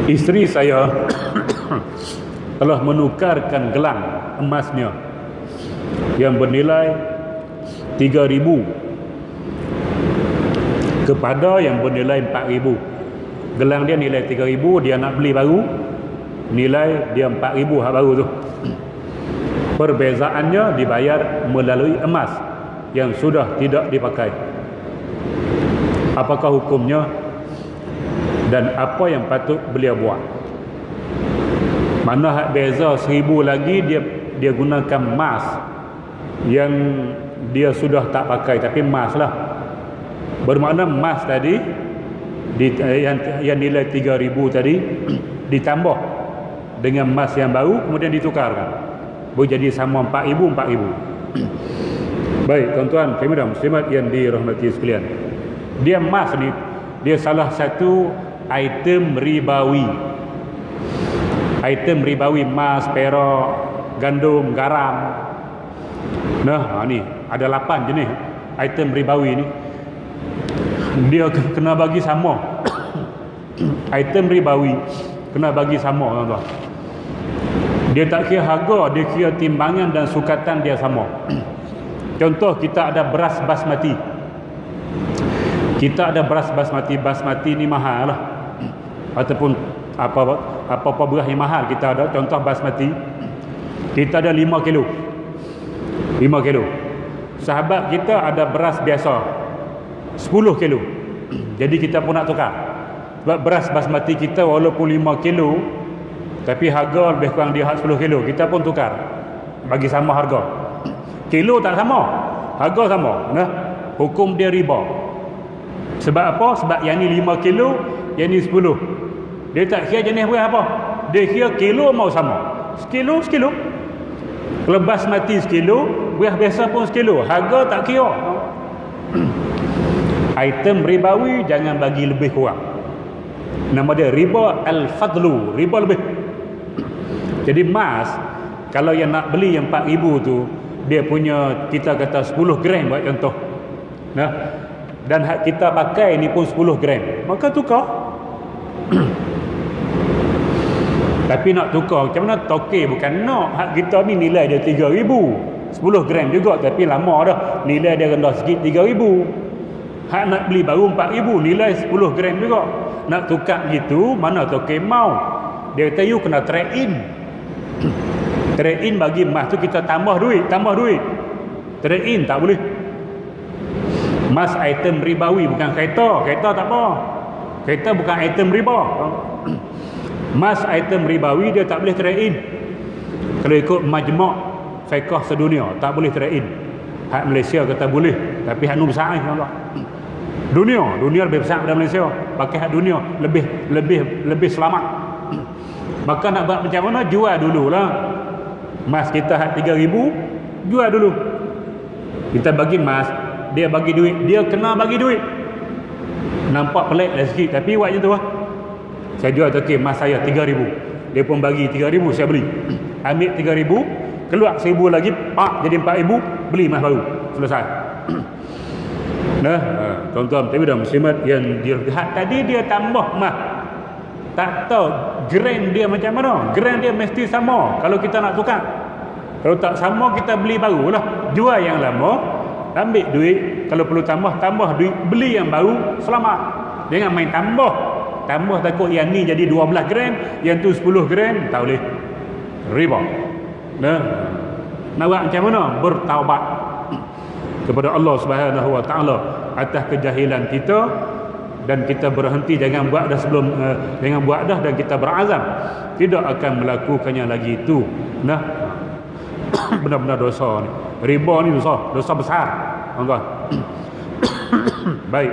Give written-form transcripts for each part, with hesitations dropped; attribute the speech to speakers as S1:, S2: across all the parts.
S1: Isteri saya telah menukarkan gelang emasnya yang bernilai 3,000 kepada yang bernilai 4,000. Gelang dia nilai 3,000, dia nak beli baru, nilai dia 4,000 hak baru tu. Perbezaannya dibayar melalui emas yang sudah tidak dipakai. Apakah hukumnya dan apa yang patut beliau buat? Mana hak beza 1,000 lagi dia gunakan emas yang dia sudah tak pakai, tapi emas lah. Bermakna emas tadi yang nilai 3,000 tadi ditambah dengan emas yang baru, kemudian ditukarkan, boleh jadi sama 4,000. Baik tuan-tuan dan muslimat yang dirahmati sekalian, dia emas ni dia salah satu item ribawi. Item ribawi, emas, perak, gandum, garam. Nah, ni ada 8 jenis item ribawi ni. Dia kena bagi sama. Item ribawi kena bagi sama, tuan-tuan. Dia tak kira harga, dia kira timbangan dan sukatan dia sama. Contoh, kita ada beras basmati. Kita ada beras basmati. Basmati ni mahal lah, ataupun apa beras yang mahal. Kita ada contoh basmati, kita ada 5 kilo. Sahabat kita ada beras biasa 10 kilo. Jadi kita pun nak tukar, sebab beras basmati kita walaupun 5 kilo, tapi harga lebih kurang dia 10 kilo. Kita pun tukar, bagi sama harga. Kilo tak sama, harga sama. Nah, hukum dia riba. Sebab apa? Sebab yang ni 5 kilo, yang ni 10. Dia tak kira jenis beras apa, dia kira kilo mau sama. Sekilo. Kalau basmati sekilo, beras biasa pun sekilo, harga tak kira. Item ribawi jangan bagi lebih kurang. Nama dia riba al-fadlu, riba lebih. Jadi emas, kalau yang nak beli yang 4,000 tu, dia punya, kita kata 10 gram buat contoh. Nah, dan hak kita pakai ni pun 10 gram, maka tukar. Tapi nak tukar macam mana? Tokey bukan nak. Hak kita ni nilai dia 3,000, 10 gram juga, tapi lama dah, nilai dia rendah sikit 3,000. Hak nak beli baru 4,000, nilai 10 gram juga. Nak tukar gitu, mana tokey mau. Dia kata you kena trade in. Trade in bagi emas tu kita tambah duit. Trade in tak boleh. Emas item ribawi, bukan kereta. Kereta tak apa, kereta bukan item riba. Emas item ribawi, dia tak boleh trade in. Kalau ikut majma' fiqh sedunia, tak boleh trade in. Hak Malaysia kata boleh, tapi hak nu besar ni, dunia lebih besar daripada Malaysia. Pakai hak dunia lebih selamat. Maka nak buat macam mana? Jual dululah. Emas kita hak 3,000, jual dulu. Kita bagi emas, dia bagi duit, dia kena bagi duit. Nampak pelik lah sikit, tapi buat macam tu lah. Saya jual okey, emas saya 3,000, dia pun bagi 3,000, saya beli. Ambil 3,000, keluar 1,000 lagi, pak, jadi 4,000, beli emas baru, selesai. Nah, tuan-tuan dan muslimat yang dilihat tadi, dia tambah emas, tak tahu gram dia macam mana. Gram dia mesti sama kalau kita nak tukar. Kalau tak sama, kita beli barulah, jual yang lama, ambil duit. Kalau perlu tambah duit, beli yang baru, selamat. Jangan main tambah takut yang ni jadi 12 gram, yang tu 10 gram, tak boleh, riba. Nah, nak buat macam mana? Bertaubat kepada Allah Subhanahu wa taala atas kejahilan kita, dan kita berhenti, jangan buat dah dan kita berazam tidak akan melakukannya lagi itu. Nah, benar-benar dosa ni. Riba ni dosa besar, tuan-tuan. Baik,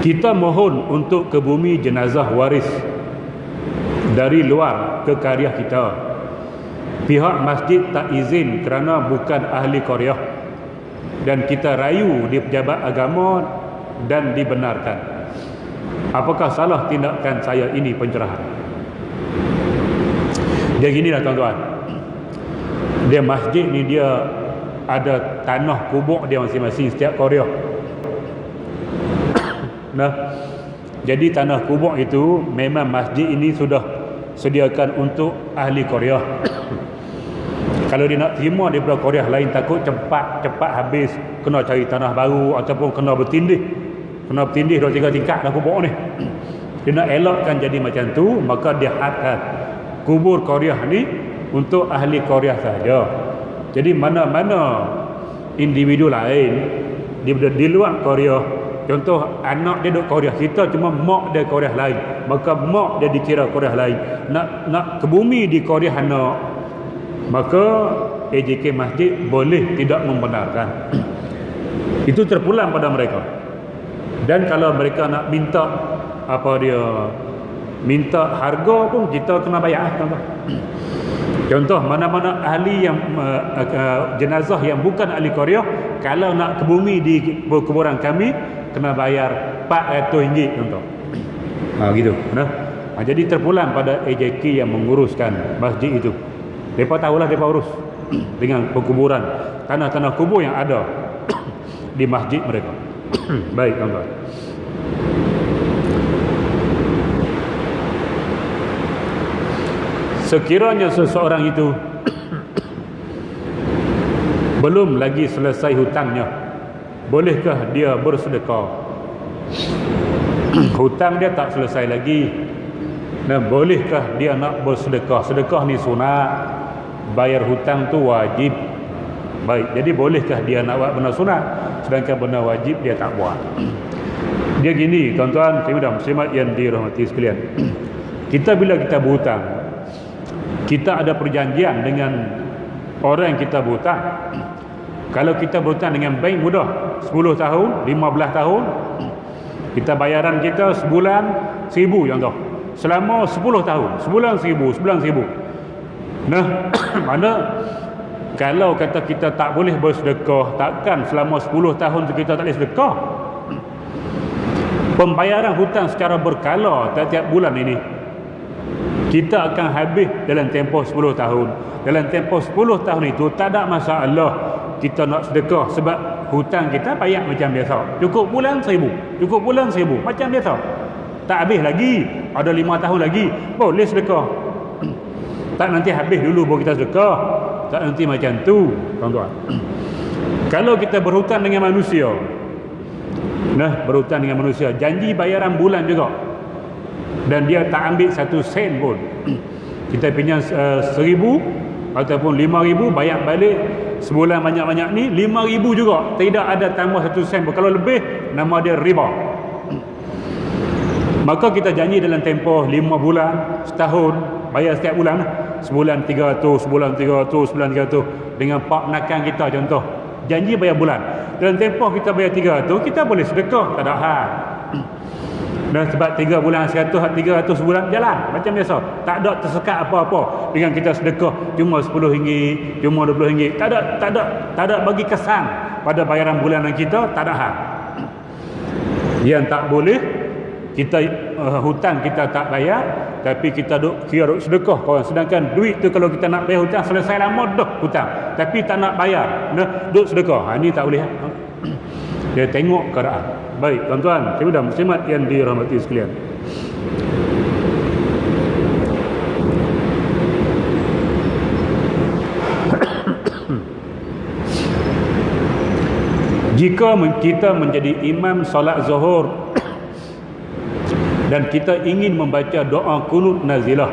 S1: kita mohon untuk ke bumi jenazah waris dari luar ke qaryah kita. Pihak masjid tak izin kerana bukan ahli qaryah, dan kita rayu di pejabat agama dan dibenarkan. Apakah salah tindakan saya ini pencerahan? Dia ginilah tuan-tuan, dia masjid ni dia ada tanah kubur dia masing-masing setiap qaryah. Nah, Jadi tanah kubur itu memang masjid ini sudah sediakan untuk ahli Korea. Kalau dia nak terima daripada Korea lain, takut cepat habis, kena cari tanah baru ataupun kena bertindih 2-3 tingkat dah kubur ni. Dia nak elakkan jadi macam tu, maka dia hadkan kubur Korea ni untuk ahli Korea saja. Jadi mana-mana individu lain di luar Korea, contoh anak dia duduk Korea, kita cuma mak dia Korea lain, maka mak dia dikira Korea lain, nak ke bumi di Korea anak, maka AJK Masjid boleh tidak membenarkan. Itu terpulang pada mereka. Dan kalau mereka nak minta minta harga pun kita kena bayar. Contoh mana-mana ahli yang jenazah yang bukan ahli Korea, kalau nak ke bumi di kuburan kami kena bayar RM400 contoh. Gitu. Jadi terpulang pada AJK yang menguruskan masjid itu. Mereka tahulah mereka urus dengan perkuburan, tanah-tanah kubur yang ada di masjid mereka. Baik, tuan-tuan. Sekiranya seseorang itu belum lagi selesai hutangnya, bolehkah dia bersedekah? Hutang dia tak selesai lagi, dan bolehkah dia nak bersedekah? Sedekah ni sunat, bayar hutang tu wajib. Baik, jadi bolehkah dia nak buat benda sunat sedangkan benda wajib dia tak buat? Dia gini, tuan-tuan, muslimat yang dirahmati sekalian. Bila kita berhutang, kita ada perjanjian dengan orang yang kita berhutang. Kalau kita berhutang dengan bank, mudah, 10 tahun, 15 tahun, kita bayaran kita sebulan 1,000 contoh, selama 10 tahun, sebulan 1,000. Nah, mana kalau kata kita tak boleh bersedekah, takkan selama 10 tahun tu kita tak boleh sedekah? Pembayaran hutang secara berkala tiap-tiap bulan ini kita akan habis dalam tempoh 10 tahun. Dalam tempoh 10 tahun itu tak ada masalah kita nak sedekah, sebab hutang kita bayar macam biasa. Cukup bulan 1,000, cukup bulan 1,000 macam biasa. Tak habis lagi, ada 5 tahun lagi boleh sedekah. Tak nanti habis dulu baru kita sedekah. Tak nanti macam tu, tuan-tuan. Kalau kita berhutang dengan manusia, berhutang dengan manusia, janji bayaran bulan juga, dan dia tak ambil 1 sen pun. Kita pinjam 1,000 ataupun 5,000, bayar balik sebulan banyak-banyak ni 5,000 juga, tidak ada tambah 1 sen pun. Kalau lebih, nama dia riba. Maka kita janji dalam tempoh 5 bulan, setahun, bayar setiap bulan, sebulan 300, sebulan 300, sebulan 300, dengan pak nakang kita contoh, janji bayar bulan. Dalam tempoh kita bayar 300, kita boleh sedekah, tak ada hal. Dan sebab 3 bulan 100, 300 bulan jalan macam biasa, tak ada tersekat apa-apa dengan kita sedekah cuma RM10, cuma RM20. Tak ada bagi kesan pada bayaran bulanan kita, tak ada hal. Yang tak boleh, kita hutang kita tak bayar, tapi kita kira sedekah kawan. Sedangkan duit tu kalau kita nak bayar hutang, selesai lama dah hutang, tapi tak nak bayar, duk sedekah. Ini tak boleh. Dia tengok keadaan. Baik, tuan-tuan, muslimat yang dirahmati sekalian. Jika kita menjadi imam solat zuhur dan kita ingin membaca doa kunut nazilah,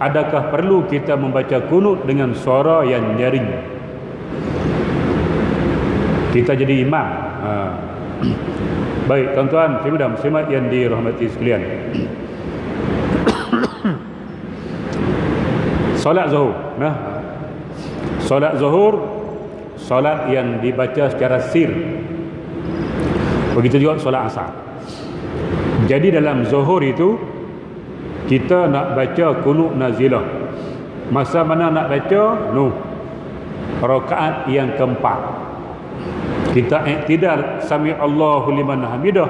S1: adakah perlu kita membaca kunut dengan suara yang nyaring? Kita jadi imam. Baik, tuan-tuan, muslimat yang dirahmati sekalian. Solat zuhur, solat zuhur, solat yang dibaca secara sir. Begitu juga solat asar. Jadi dalam zuhur itu kita nak baca kunut nazilah. Masa mana nak baca? Rakaat yang keempat. Kita iktidal sami Allahu liman hamidah,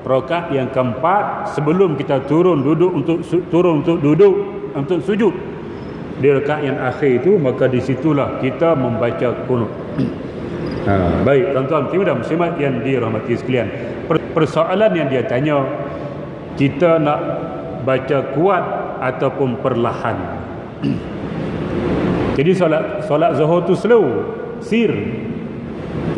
S1: rakaat yang keempat, sebelum kita turun untuk duduk untuk sujud. Di rakaat yang akhir itu, maka disitulah kita membaca kunut. Baik, tuan-tuan, muslimat yang dirahmati sekalian. Persoalan yang dia tanya, kita nak baca kuat ataupun perlahan. Jadi solat zuhur tu slow, sir.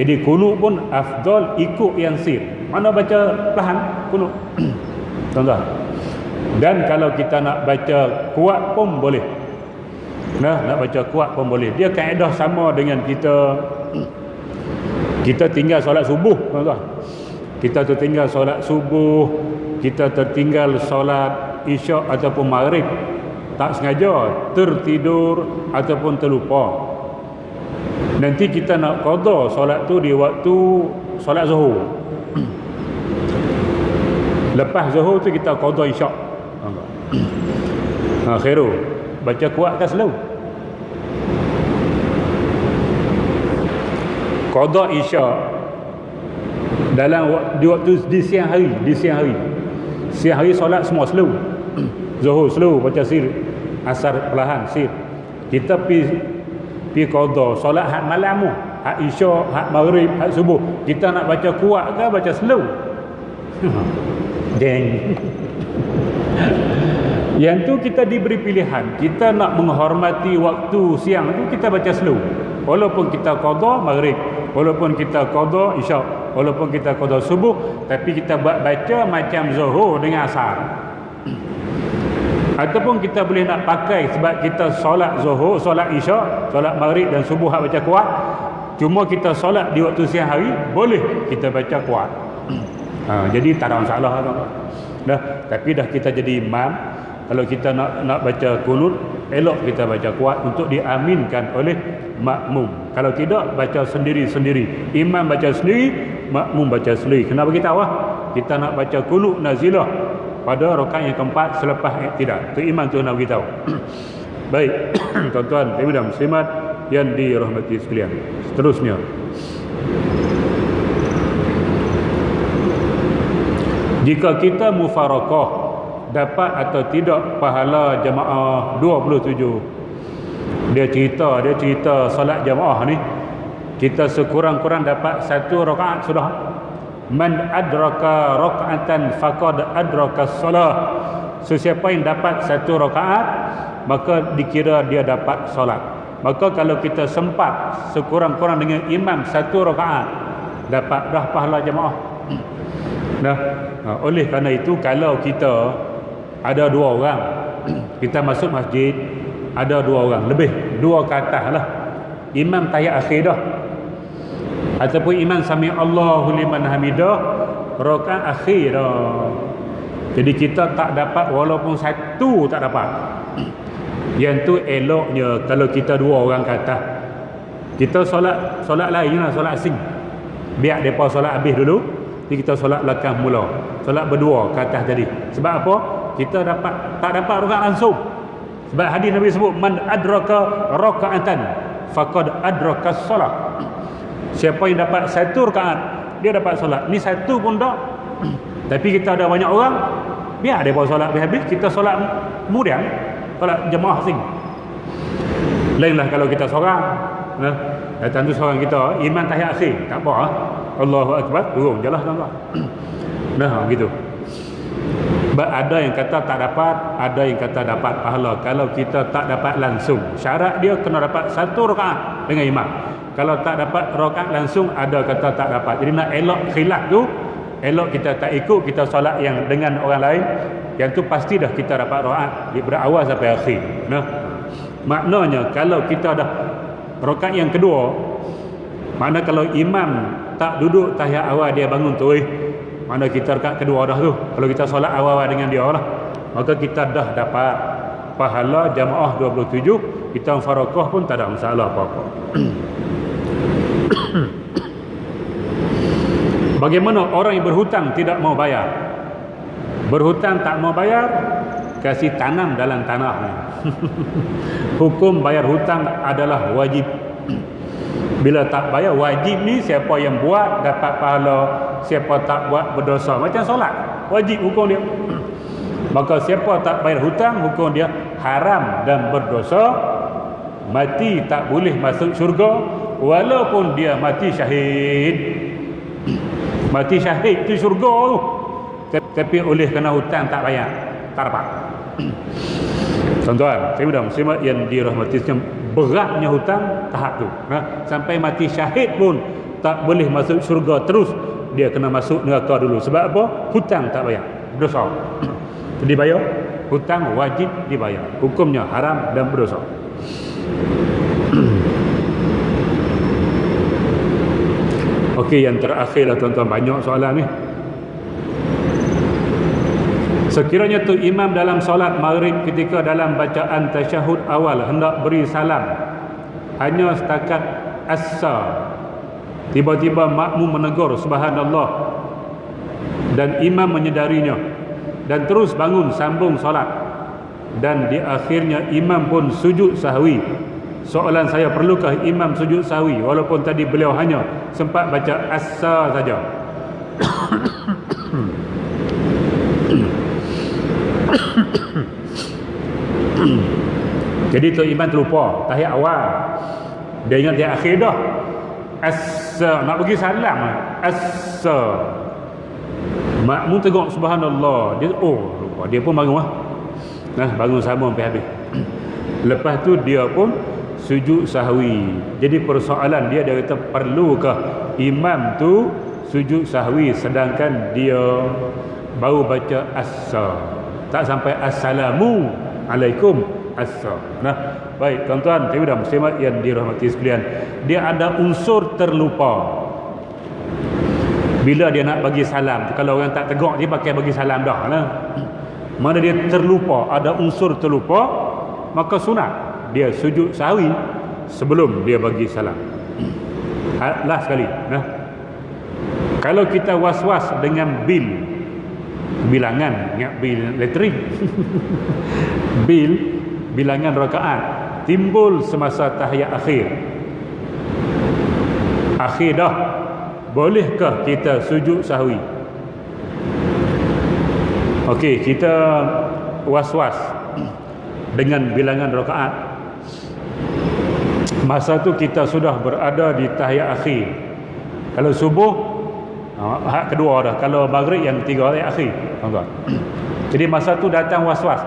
S1: Jadi kunut pun afdal ikut yang sir. Mana baca perlahan kunut. Tuan-tuan. Dan kalau kita nak baca kuat pun boleh. Nak baca kuat pun boleh. Dia kaedah sama dengan kita tinggal solat subuh, tuan-tuan. Kita tertinggal solat subuh, kita tertinggal solat isyak ataupun maghrib, tak sengaja tertidur ataupun terlupa. Nanti kita nak qada solat tu di waktu solat zuhur. Lepas zuhur tu kita qada isyak. Khairul, baca kuat kan slow. Qada isyak dalam di waktu di siang hari solat semua slow. Zuhur slow baca sir, asar perlahan sir. Kita pi qada solat hak malam tu, hak isyak, hak maghrib, hak subuh, kita nak baca kuat ke baca slow? Deng. Yang tu kita diberi pilihan. Kita nak menghormati waktu siang tu, kita baca slow. Walaupun kita qada maghrib, walaupun kita qada isyak, walaupun kita qada subuh, tapi kita baca macam zuhur dengan asar. Ataupun kita boleh nak pakai sebab kita solat zuhur, solat isyak, solat maghrib dan subuh hak baca kuat. Cuma kita solat di waktu siang hari, boleh kita baca kuat. Jadi tak ada masalah dah. Tapi dah kita jadi imam, kalau kita nak baca kunut, elok kita baca kuat untuk diaminkan oleh makmum. Kalau tidak, baca sendiri-sendiri. Imam baca sendiri, makmum baca sendiri. Kena bagi tahu kita nak baca kunut nazilah pada rakaat yang keempat selepas iktidal. Tu imam tu nak bagi tahu. Baik, tuan-tuan dan muslimat yang dirahmati sekalian. Seterusnya, jika kita mufarakah, dapat atau tidak pahala jamaah 27. Dia cerita solat jamaah ni, kita sekurang-kurang dapat satu rakaat sudah. Man adraka raka'atan faqad adraka solat. Sesiapa yang dapat satu rakaat, maka dikira dia dapat solat. Maka kalau kita sempat sekurang-kurang dengan imam satu rakaat, dapat dah pahala jamaah. Oleh kerana itu, kalau kita ada dua orang, kita masuk masjid, ada dua orang, lebih, dua ke atas lah, imam tahiyat akhir dah, ataupun imam sami Allahu liman hamidah, rakaat akhir dah. Jadi kita tak dapat, walaupun satu tak dapat. Yang tu eloknya kalau kita dua orang ke atas, kita solat lain lah, solat asing, biar mereka solat habis dulu, kita solat belakang mula, solat berdua ke atas jadi. Sebab apa? Kita tak dapat rakaat langsung. Sebab hadis Nabi sebut, man adraka raka'atan faqad adraka solat. Siapa yang dapat satu rakaat, dia dapat solat. Ni satu pun tak. Tapi kita ada banyak orang, biar dia bawa solat habis, kita solat kemudian, solat jemaah asing. Lainlah kalau kita seorang, tentu seorang kita iman tahiyat akhir, tak apa, Allahu Akbar, turun jelas tuan-tuan. Gitu. Ada yang kata tak dapat, ada yang kata dapat pahala kalau kita tak dapat langsung. Syarat dia kena dapat satu rakaat dengan imam. Kalau tak dapat rakaat langsung, ada kata tak dapat. Jadi nak elok khilaf tu, elok kita tak ikut, kita solat yang dengan orang lain, yang tu pasti dah kita dapat rakaat daripada awal sampai akhir. Maknanya kalau kita dah rakaat yang kedua, makna kalau imam tak duduk tahiyat awal, dia bangun tu, mana kita rakaat kedua dah tu. Kalau kita solat awal-awal dengan dia lah, maka kita dah dapat pahala jamaah 27. Kita mufarakah pun tak ada masalah apa-apa. Bagaimana orang yang berhutang tidak mau bayar? Berhutang tak mau bayar, kasih tanam dalam tanah. Hukum bayar hutang adalah wajib. Bila tak bayar, wajib ni siapa yang buat dapat pahala, siapa tak buat berdosa. Macam solat, wajib hukum dia. Maka siapa tak bayar hutang, hukum dia haram dan berdosa, mati tak boleh masuk syurga walaupun dia mati syahid. Mati syahid tu syurga tu. tapi oleh kerana hutang tak bayar, tak dapat. Tuan-tuan, saya mudah muslimat yang dirahmati sekalian, beratnya hutang tahap tu. Sampai mati syahid pun tak boleh masuk syurga terus, dia kena masuk neraka dulu. Sebab apa? Hutang tak bayar, berdosa. Jadi bayar, hutang wajib dibayar. Hukumnya haram dan berdosa. Okey, yang terakhirlah tuan-tuan, banyak soalan ni. Sekiranya tu imam dalam solat maghrib ketika dalam bacaan tasyahud awal hendak beri salam hanya setakat as-sa, tiba-tiba makmum menegur subhanallah dan imam menyedarinya dan terus bangun sambung solat, dan di akhirnya imam pun sujud sahwi. Soalan saya, perlukah imam sujud sahwi walaupun tadi beliau hanya sempat baca as-sa saja? Jadi tu imam terlupa tahiyat awal, dia ingat tahiyat akhir dah as-sa, nak bagi salam as-sa, makmum tengok subhanallah, dia lupa, dia pun bangun bangun sama sampai habis. Lepas tu dia pun sujud sahwi. Jadi persoalan dia kata, perlukah imam tu sujud sahwi sedangkan dia baru baca as-sa, tak sampai assalamu alaikum as-sa. Baik tuan-tuan, saya dan muslimat yang dirahmati sekalian, dia ada unsur terlupa bila dia nak bagi salam. Kalau orang tak tegak dia pakai bagi salam dah lah. Mana dia terlupa, ada unsur terlupa, maka sunat dia sujud sahwi sebelum dia bagi salam. Last sekali, kalau kita was-was dengan bilangan, ingat bil letering bilangan rakaat timbul semasa tahiyat akhir dah, bolehkah kita sujud sahwi? Okey, kita was-was dengan bilangan rakaat, masa tu kita sudah berada di tahiyat akhir. Kalau subuh hak kedua dah, kalau maghrib yang tiga tahiyat akhir, tuan-tuan. Jadi masa tu datang was-was,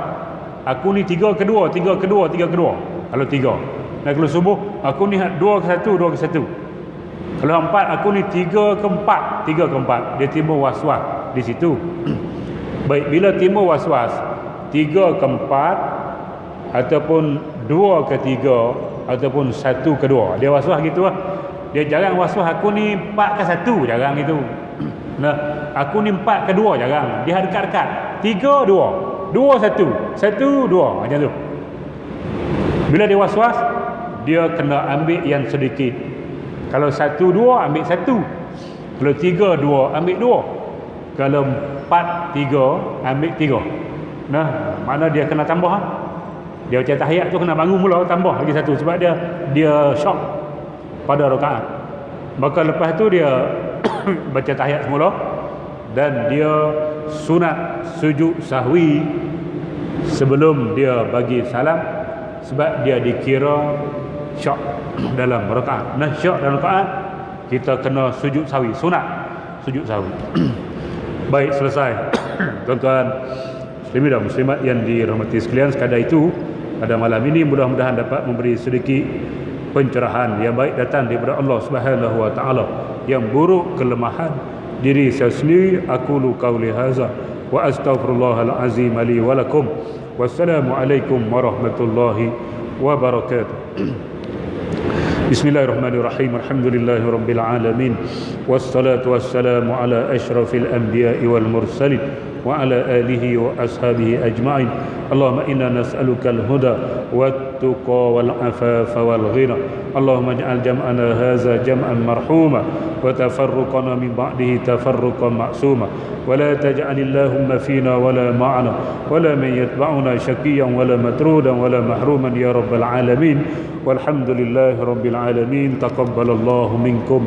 S1: aku ni tiga kedua. Kalau tiga, dan kalau subuh aku ni dua ke satu. Kalau empat, aku ni tiga ke empat. Dia timbul was-was di situ. Baik, bila timbul was-was 3 ke 4 ataupun 2 ke 3 ataupun 1 ke 2, dia was-was gitu lah. Dia jarang was-was aku ni 4 ke 1, jarang gitu. Aku ni 4 ke 2, jarang. Dia dekat-dekat 3 2 2 1 1 2, macam tu. Bila dia was-was, dia kena ambil yang sedikit. Kalau 1 2 ambil 1, kalau 3 2 ambil 2, kalau 4 3 ambil 3. Mana dia kena tambah. Dia baca tahiyat tu kena bangun mula tambah lagi 1, sebab dia shock pada rakaat. Maka lepas tu dia baca tahiyat semula dan dia sunat sujud sahwi sebelum dia bagi salam, sebab dia dikira syak dalam rakaat. Syak dalam rakaat kita kena sujud sahwi, sunat sujud sahwi. Baik, selesai. Tuan-tuan muslimin dan muslimat yang dirahmati sekalian, sekadar itu pada malam ini mudah-mudahan dapat memberi sedikit pencerahan yang baik datang daripada Allah Subhanahu wa taala. Yang buruk kelemahan diri saya sendiri. Aqulu qauli hadza wa astaghfirullahal azim li wa lakum. Wassalamualaikum warahmatullahi wabarakatuh. Bismillahirrahmanirrahim. Alhamdulillahi rabbil alamin. Wassalatu wassalamu ala asyrafil anbiya'i wal mursalin wa ala alihi wa ashabihi ajma'in. Allahumma inna nas'aluka al-huda wat-tuqa wal-afafa wal-ghina. Allahumma ij'al jam'ana hadza jam'an marhuma wa tafarruqana min ba'dihi tafarruqan ma'suma wa la taj'al Allahumma fina wa la ma'ana wa la man yatba'una shaqiyyan wa la matrudan wa la mahruman ya rabbal alamin. Walhamdulillahi rabbil alamin. Taqabbalallahu minkum.